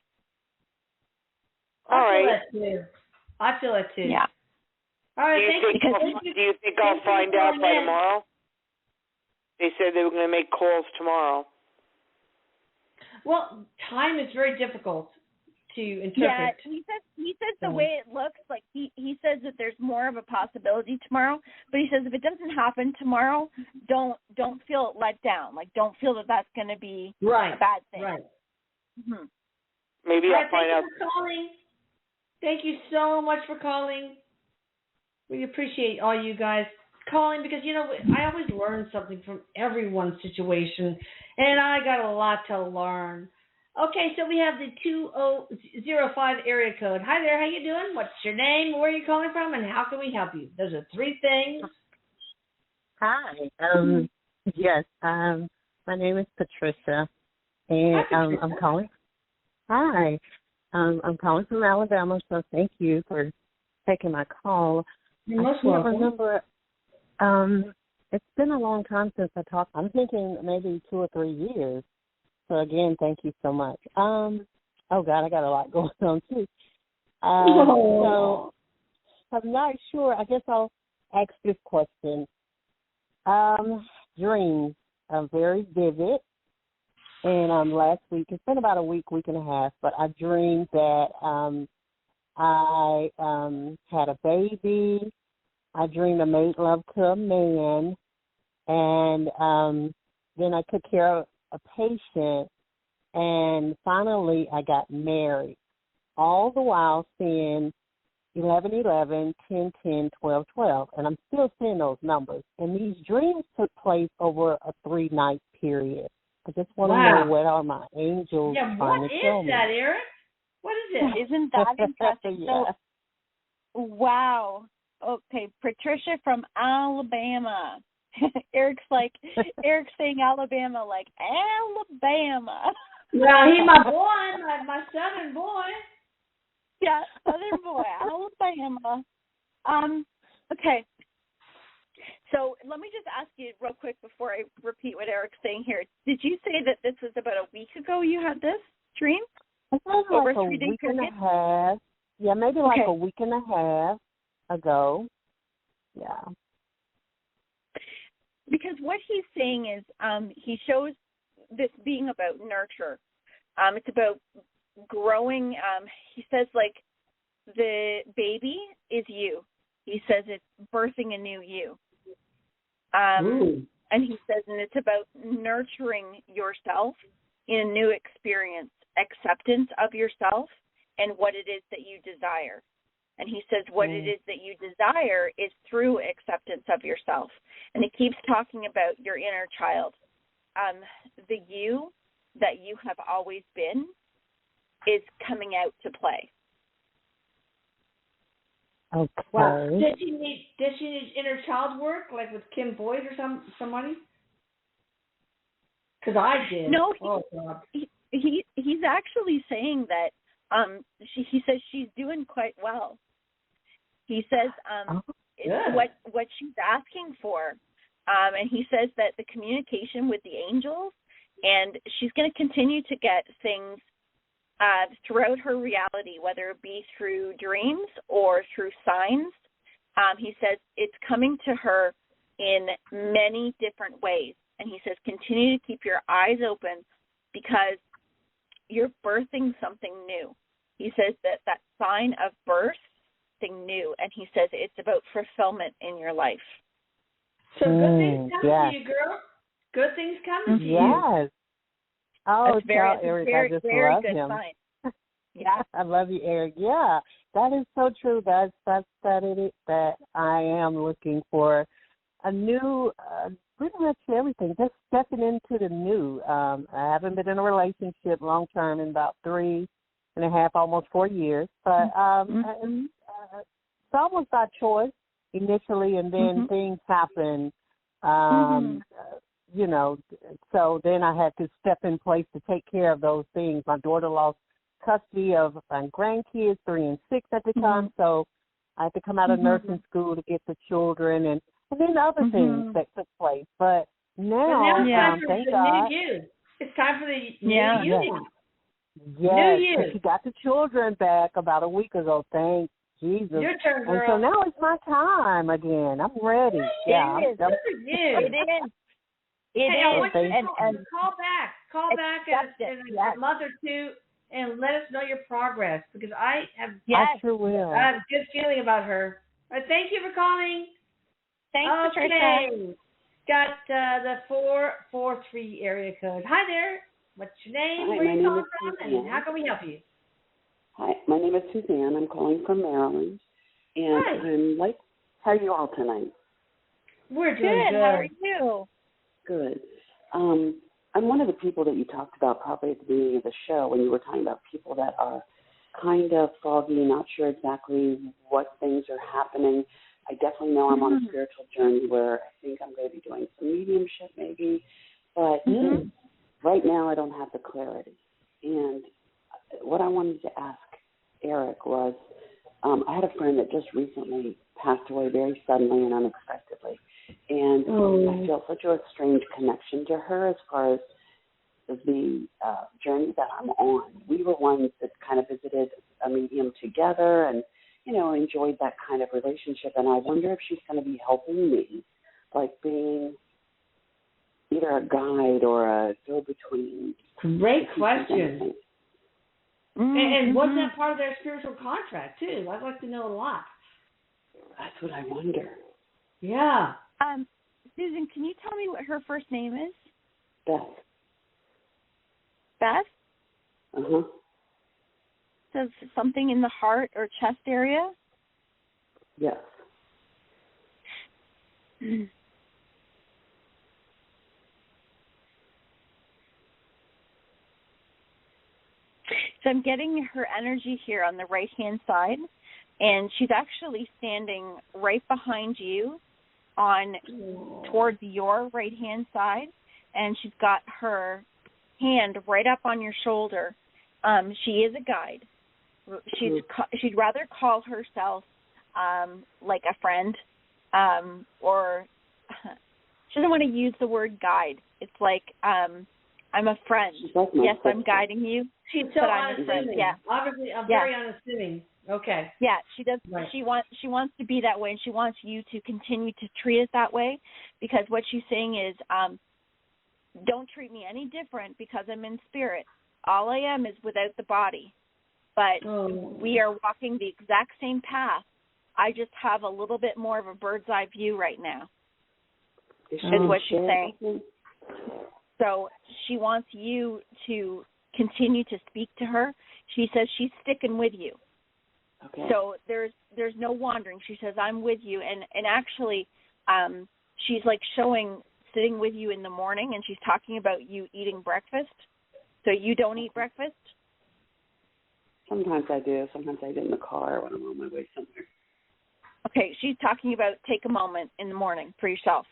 I feel that too. Yeah. All right. Do you think I'll find out by tomorrow? They said they were going to make calls tomorrow. Well, time is very difficult to interpret. Yeah, he says the way it looks, like he says that there's more of a possibility tomorrow, but he says if it doesn't happen tomorrow, don't feel let down. Like don't feel that that's going to be a bad thing. Right. Mm-hmm. Maybe I'll find out. Thank you for calling. Thank you so much for calling. We appreciate all you guys calling because, I always learn something from everyone's situation, and I got a lot to learn. Okay, so we have the 2005 area code. Hi there, how you doing? What's your name? Where are you calling from? And how can we help you? Those are 3 things. Hi. Yes. My name is Patricia, and Hi, Patricia. I'm calling. Hi. I'm calling from Alabama, so thank you for taking my call. You're most welcome. I remember. It's been a long time since I talked. I'm thinking maybe 2 or 3 years. So again, thank you so much. Oh God, I got a lot going on too. So I'm not sure. I guess I'll ask this question. Dreams are very vivid. And last week, it's been about a week and a half, but I dreamed that I had a baby. I dreamed I made love to a man, and then I took care of a patient, and finally I got married, all the while seeing 11-11, 10-10, 12-12, and I'm still seeing those numbers. And these dreams took place over a 3-night period. I just want to know what are my angels trying to tell me. What is that, Erik? What is it? Isn't that interesting? Yeah. So, wow. Okay, Patricia from Alabama. Erik's saying Alabama like Alabama. Well, he's my boy, my southern boy. Yeah, southern boy, Alabama. Okay. So let me just ask you real quick before I repeat what Eric's saying here. Did you say that this was about a week ago you had this dream? It was Over like a 3 day week and period? a half. Yeah, maybe like a week and a half ago. Yeah. Because what he's saying is he shows this being about nurture. It's about growing. He says, like, the baby is you. He says it's birthing a new you. And he says, and it's about nurturing yourself in a new experience, acceptance of yourself and what it is that you desire. And he says what it is that you desire is through acceptance of yourself. And he keeps talking about your inner child. The you that you have always been is coming out to play. Okay. Wow. Did she need inner child work, like with Kim Boyd or somebody? Because I did. No, God. He's actually saying that he says she's doing quite well. He says what she's asking for, and he says that the communication with the angels, and she's going to continue to get things throughout her reality, whether it be through dreams or through signs. He says it's coming to her in many different ways. And he says continue to keep your eyes open because you're birthing something new. He says that sign of birth, something new. And he says it's about fulfillment in your life. So good things coming to you, girl. Good things coming to you. Yes. Oh, tell Erik, very, I just very love good him. sign. Yeah, I love you, Erik. Yeah, that is so true. That I am looking for a new, pretty much everything. Just stepping into the new. I haven't been in a relationship long term in about 3.5, almost 4 years. But it's almost by choice initially, and then things happen. You know, so then I had to step in place to take care of those things. My daughter lost custody of my grandkids, 3 and 6 at the time, so I had to come out of nursing school to get the children and then other things that took place. But now thank God. It's time for the new you. Yes, new you. she got the children back about a week ago, thank Jesus. Your turn, girl. And so now it's my time again. I'm ready. It is. It is. And call back in a month or two and let us know your progress because I sure will. I have a good feeling about her. Thank you for calling. Thanks, Patricia. Got the 443 area code. Hi there. What's your name? Hi, where are you calling from? Suzanne. And how can we help you? Hi, my name is Suzanne. I'm calling from Maryland. And Hi. How are you all tonight? We're doing good. How are you? Good. I'm one of the people that you talked about probably at the beginning of the show when you were talking about people that are kind of foggy, not sure exactly what things are happening. I definitely know I'm on a spiritual journey where I think I'm going to be doing some mediumship maybe, but right now I don't have the clarity. And what I wanted to ask Erik was, I had a friend that just recently passed away very suddenly and unexpectedly. And I feel such a strange connection to her as far as the journey that I'm on. We were ones that kind of visited a medium together and, you know, enjoyed that kind of relationship. And I wonder if she's going to be helping me, like being either a guide or a go-between. Great question. And wasn't that part of their spiritual contract, too? I'd like to know a lot. That's what I wonder. Yeah. Susan, can you tell me what her first name is? Beth. Beth? Uh-huh. So something in the heart or chest area? Yes. So I'm getting her energy here on the right-hand side, and she's actually standing right behind you towards your right-hand side, and she's got her hand right up on your shoulder. She is a guide. She'd rather call herself like a friend, or she doesn't want to use the word guide. It's like I'm a friend. Yes, I'm guiding you. She's so but I'm a friend. unassuming. Yeah. Obviously, I'm very unassuming. Okay. Yeah, she does. Right. She wants to be that way, and she wants you to continue to treat it that way, because what she's saying is, don't treat me any different because I'm in spirit. All I am is without the body, but we are walking the exact same path. I just have a little bit more of a bird's eye view right now. Is what she's saying. So she wants you to continue to speak to her. She says she's sticking with you. Okay. So there's no wandering. She says, I'm with you. And actually, she's like sitting with you in the morning, and she's talking about you eating breakfast. So you don't eat breakfast? Sometimes I do. Sometimes I do in the car when I'm on my way somewhere. Okay, she's talking about take a moment in the morning for yourself.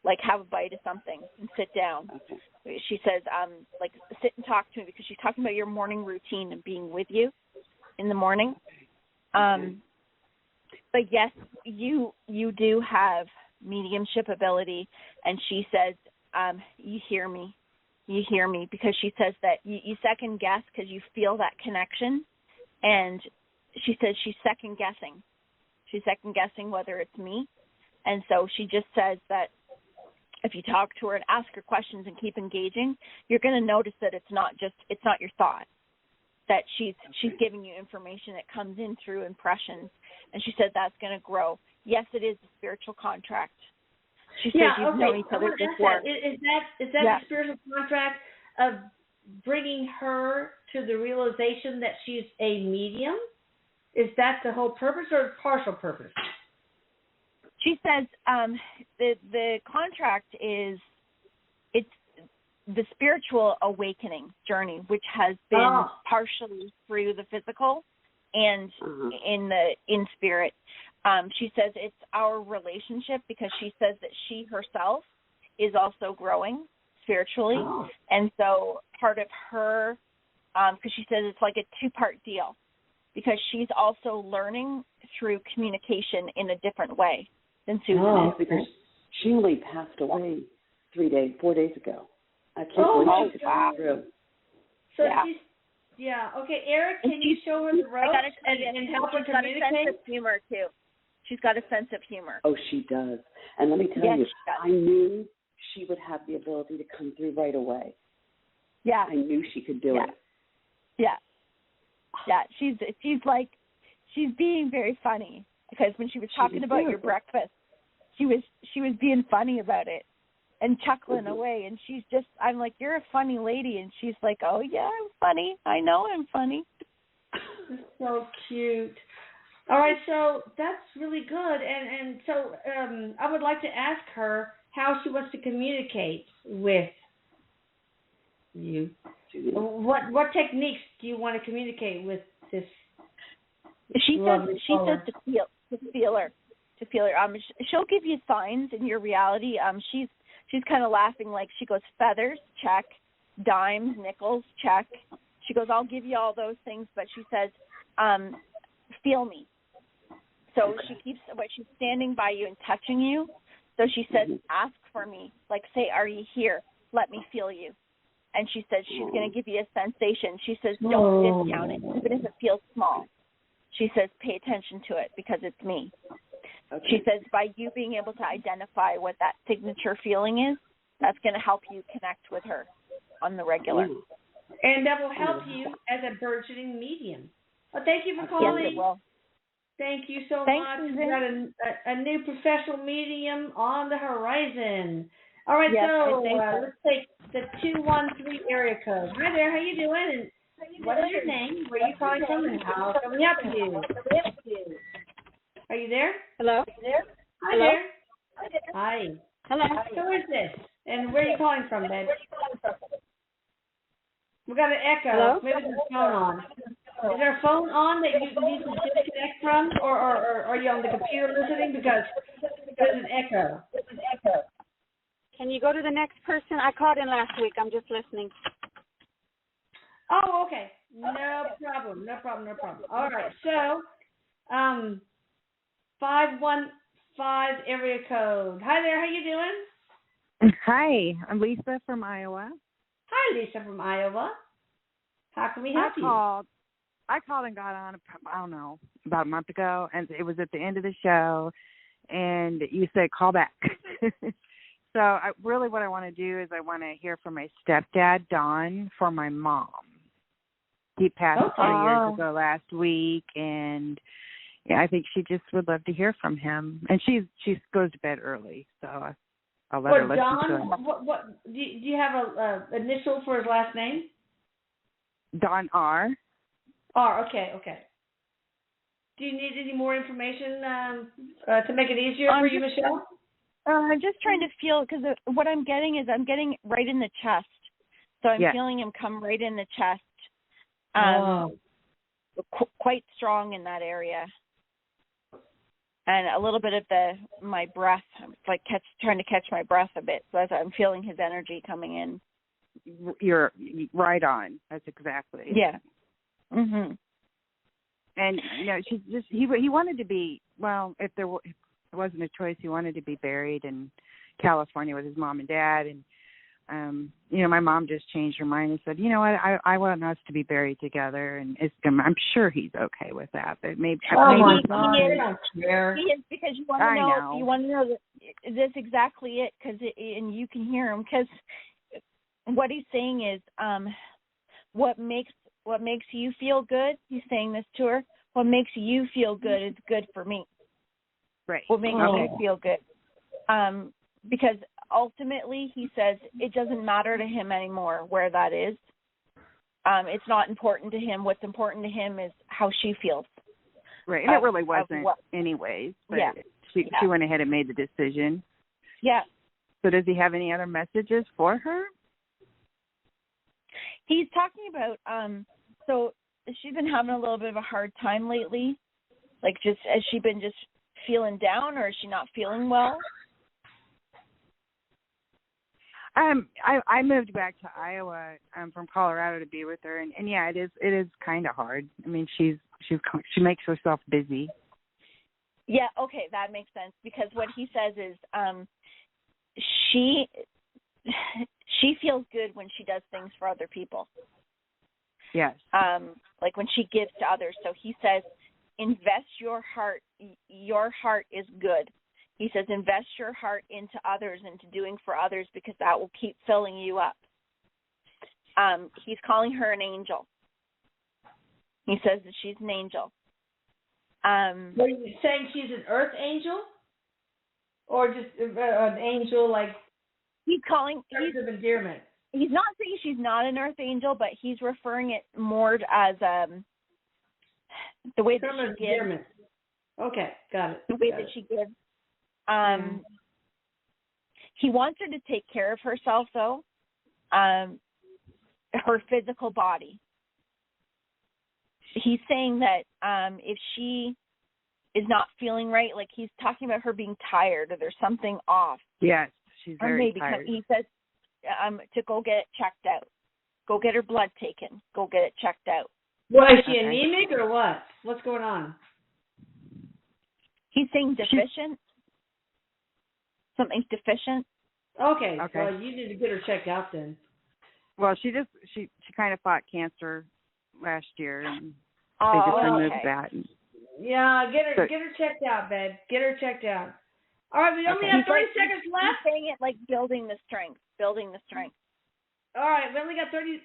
Like have a bite of something and sit down. Okay. She says, like sit and talk to me, because she's talking about your morning routine and being with you in the morning. But yes, you do have mediumship ability, and she says, you hear me, because she says that you second guess because you feel that connection, and she says she's second guessing whether it's me, and so she just says that if you talk to her and ask her questions and keep engaging, you're going to notice that it's not your thought, that she's giving you information that comes in through impressions, and she said that's going to grow. Yes, it is a spiritual contract. She says you've known each other before. Is that the spiritual contract of bringing her to the realization that she's a medium? Is that the whole purpose or partial purpose? She says the contract is it's the spiritual awakening journey, which has been partially through the physical and in spirit. She says it's our relationship, because she says that she herself is also growing spiritually, and so part of her, because she says it's like a two-part deal, because she's also learning through communication in a different way than Susan is. Because she only passed away 4 days ago. I can't believe she got through. So okay, Erik, can you show her the ropes and help her communicate? She's got a sense of humor, too. She's got a sense of humor. Oh, she does. And let me tell you, I knew she would have the ability to come through right away. Yeah. I knew she could do it. Yeah. Yeah, she's being very funny, because when she was talking about your breakfast, she was being funny about it and chuckling away, and she's just, I'm like, you're a funny lady, and she's like, oh yeah, I'm funny. I know I'm funny. So cute. All right, so that's really good, and so I would like to ask her how she wants to communicate with you. What techniques do you want to communicate with this? She says to feel her. She'll give you signs in your reality. She's kind of laughing, like she goes, feathers, check, dimes, nickels, check. She goes, I'll give you all those things, but she says, feel me. So she's standing by you and touching you. So she says, ask for me, like say, are you here? Let me feel you. And she says she's going to give you a sensation. She says, don't discount it, even if it feels small. She says, pay attention to it, because it's me. Okay. She says, by you being able to identify what that signature feeling is, that's going to help you connect with her on the regular. And that will help you as a burgeoning medium. Well, thank you for calling. Yes, it will. Thank you so much. We've got a new professional medium on the horizon. All right, so let's take the 213 area code. Hi there, how you doing? And what is your name? Where are you calling from? And how can we help you? Are you there? Hello? Hi there. Hi. Hello. Who is this? And where are you calling from, babe? We got an echo. Hello? Maybe there's a phone on. Is there a phone on that you need to disconnect from, or are you on the computer listening? Because there's an echo. Can you go to the next person? I called in last week. I'm just listening. Oh, okay. No problem. All right. So, 514 area code. Hi there, how you doing? Hi, I'm Lisa from Iowa. Hi, Lisa from Iowa. How can we help you? I called and got on, I don't know, about a month ago, and it was at the end of the show, and you said call back. So what I want to do is I want to hear from my stepdad, Don, for my mom. He passed 3 years ago last week, and yeah, I think she just would love to hear from him. And she goes to bed early, so I'll let her listen Don, to him. what do you have a initial for his last name? Don R. R. Okay. Do you need any more information to make it easier for you, Michelle? I'm just trying to feel, because what I'm getting is I'm getting right in the chest. So I'm feeling him come right in the chest. Quite strong in that area. And a little bit of my breath, like trying to catch my breath a bit. So as I'm feeling his energy coming in. You're right on. That's exactly. Yeah. Mhm. And he wanted to be, well, if there wasn't a choice, he wanted to be buried in California with his mom and dad. And my mom just changed her mind and said, you know what, I want us to be buried together, and I'm sure he's okay with that. But maybe he is, because you want to know. You want to know that that's exactly it, and you can hear him, because what he's saying is, what makes you feel good. He's saying this to her. What makes you feel good is good for me. Right. What makes you feel good. Because ultimately, he says, it doesn't matter to him anymore where that is. It's not important to him. What's important to him is how she feels. Right. And it really wasn't anyways. But she went ahead and made the decision. Yeah. So does he have any other messages for her? He's talking about, so she's been having a little bit of a hard time lately. Like, just, has she been just feeling down, or is she not feeling well? I moved back to Iowa from Colorado to be with her, and yeah, it is kind of hard. I mean, she makes herself busy. Yeah, okay, that makes sense, because what he says is she feels good when she does things for other people. Yes. Like when she gives to others. So he says, invest your heart. Your heart is good. He says, invest your heart into others, into doing for others, because that will keep filling you up. He's calling her an angel. He says that she's an angel. Are you saying she's an earth angel? Or just an angel like... He's calling... Terms of endearment. He's not saying she's not an earth angel, but he's referring it more as the way that she gives. Okay, got it. The way that she gives. He wants her to take care of herself, though, her physical body. He's saying that if she is not feeling right, like he's talking about her being tired, or there's something off. Yes, she's very tired. He says to go get it checked out. Go get her blood taken. Go get it checked out. Well, is she anemic or what? What's going on? He's saying deficient. Something's deficient. Okay. Well, you need to get her checked out then. Well, she kind of fought cancer last year, and they just removed that. Yeah, get her checked out, babe. Get her checked out. All right, we only have 30 seconds left. He's saying it like building the strength. All right, we only got 26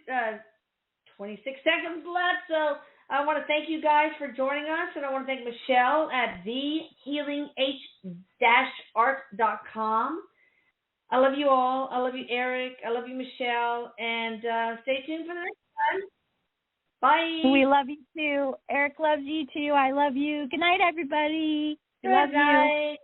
seconds left, so I want to thank you guys for joining us, and I want to thank Michelle at thehealing-art.com. I love you all. I love you, Erik. I love you, Michelle, and stay tuned for the next time. Bye. We love you too. Erik loves you too. I love you. Good night, everybody. Good night.